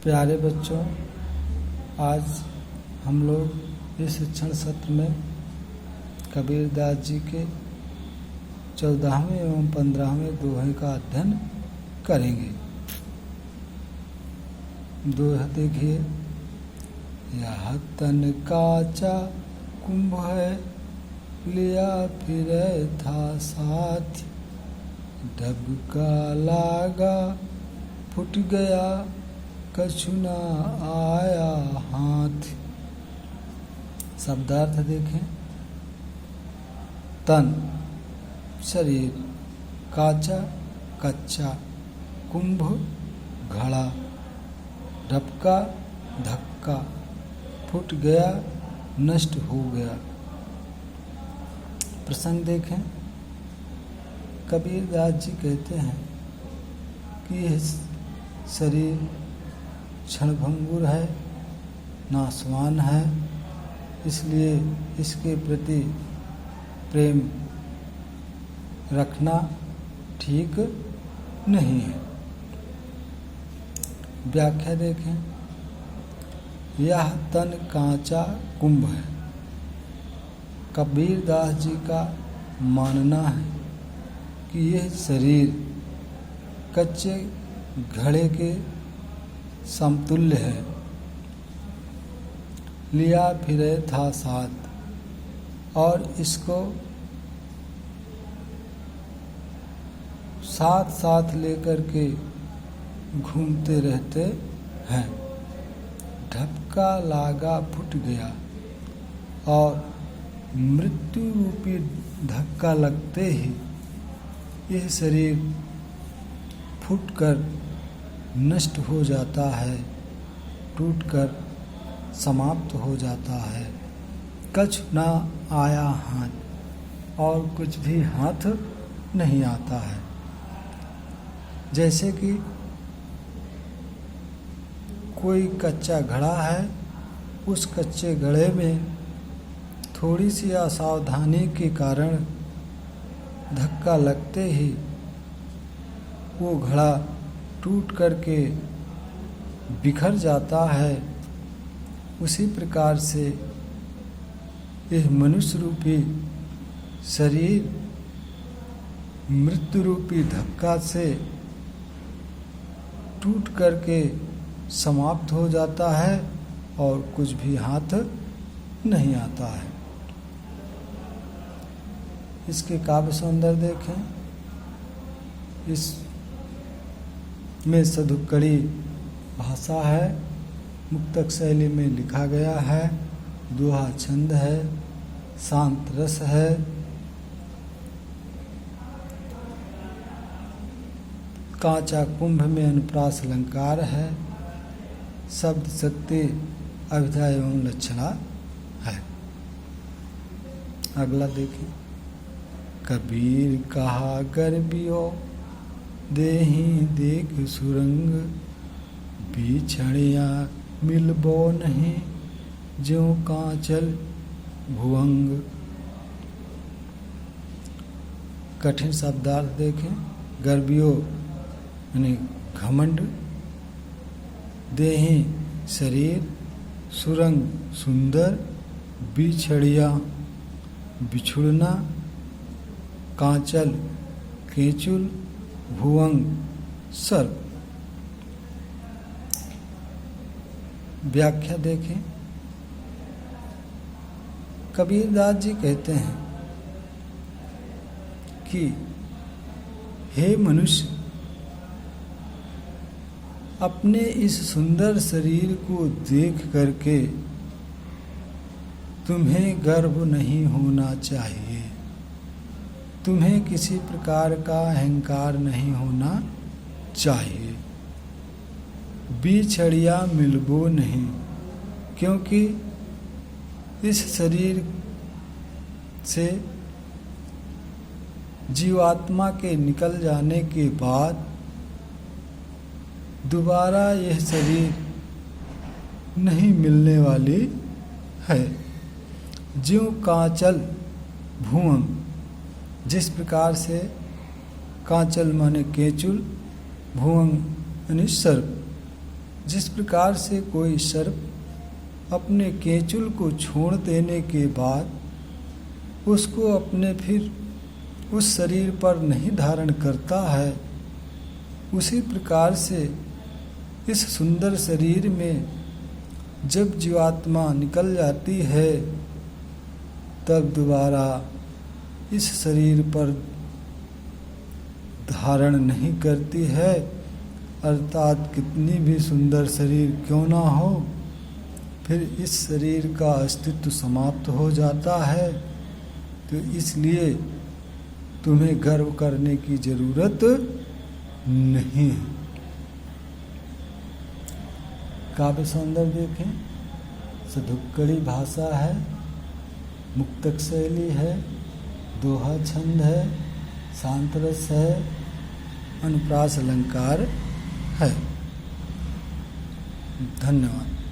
प्यारे बच्चों, आज हम लोग इस शिक्षण सत्र में कबीरदास जी के 14वें एवं 15वें दोहे का अध्ययन करेंगे। दोहा देखिए। यह तन काचा कुंभ है, लिया फिरे था साथ, डबका लागा फूट गया, कछु न आया हाथ। शब्दार्थ देखें। तन शरीर, काचा कच्चा, कुंभ घड़ा, डबका धक्का, फूट गया नष्ट हो गया। प्रसंग देखें। कबीरदास जी कहते हैं कि यह शरीर क्षणभंगुर है, नाशवान है, इसलिए इसके प्रति प्रेम रखना ठीक नहीं है। व्याख्या देखें। यह तन कांचा कुंभ है। कबीरदास जी का मानना है कि यह शरीर कच्चे घड़े के समतुल्य है। लिया फिरे था साथ, और इसको साथ साथ लेकर के घूमते रहते हैं। ढपका लागा फूट गया, और मृत्यु रूपी धक्का लगते ही यह शरीर फूटकर नष्ट हो जाता है, टूटकर समाप्त हो जाता है। कछु ना आया हाथ, और कुछ भी हाथ नहीं आता है। जैसे कि कोई कच्चा घड़ा है, उस कच्चे घड़े में थोड़ी सी असावधानी के कारण धक्का लगते ही वो घड़ा टूट करके बिखर जाता है। उसी प्रकार से यह मनुष्य रूपी शरीर मृत्यु रूपी धक्का से टूट करके समाप्त हो जाता है, और कुछ भी हाथ नहीं आता है। इसके काव्य सौंदर्य देखें। इस में सधुक्कड़ी भाषा है, मुक्तक शैली में लिखा गया है, दोहा छंद है, शांत रस है। कांचा कुंभ में अनुप्रास अलंकार है, शब्द शक्ति अभिधा एवं लक्षणा है। अगला देखिए। कबीर कहा गर्बियो, देहि देख सुरंग, बिछड़िया मिलबो नहीं, ज्यों कांचल भुवंग। कठिन शब्दार्थ देखें। गर्बियो यानी घमंड, देहि शरीर, सुरंग सुंदर, बिछड़िया बिछुड़ना, कांचल केचुल, भुवंग सर्प। व्याख्या देखें। कबीरदास जी कहते हैं कि हे मनुष्य, अपने इस सुंदर शरीर को देख करके तुम्हें गर्व नहीं होना चाहिए। तुम्हें किसी प्रकार का अहंकार नहीं होना चाहिए। बिछड़िया मिलबो नहीं, क्योंकि इस शरीर से जीवात्मा के निकल जाने के बाद दोबारा यह शरीर नहीं मिलने वाली है। ज्यों कांचल भुवंग, जिस प्रकार से कांचल माने केचुल, भुवंग यानी सर्प, जिस प्रकार से कोई सर्प अपने केंचुल को छोड़ देने के बाद उसको अपने फिर उस शरीर पर नहीं धारण करता है, उसी प्रकार से इस सुंदर शरीर में जब जीवात्मा निकल जाती है तब दोबारा इस शरीर पर धारण नहीं करती है, अर्थात कितनी भी सुंदर शरीर क्यों ना हो, फिर इस शरीर का अस्तित्व समाप्त हो जाता है। तो इसलिए तुम्हें गर्व करने की जरूरत नहीं है। काव्य सौंदर्य देखें, सधुक्कड़ी भाषा है, मुक्तक शैली है, दोहा छंद है, शांतरस है, अनुप्रास अलंकार है। धन्यवाद।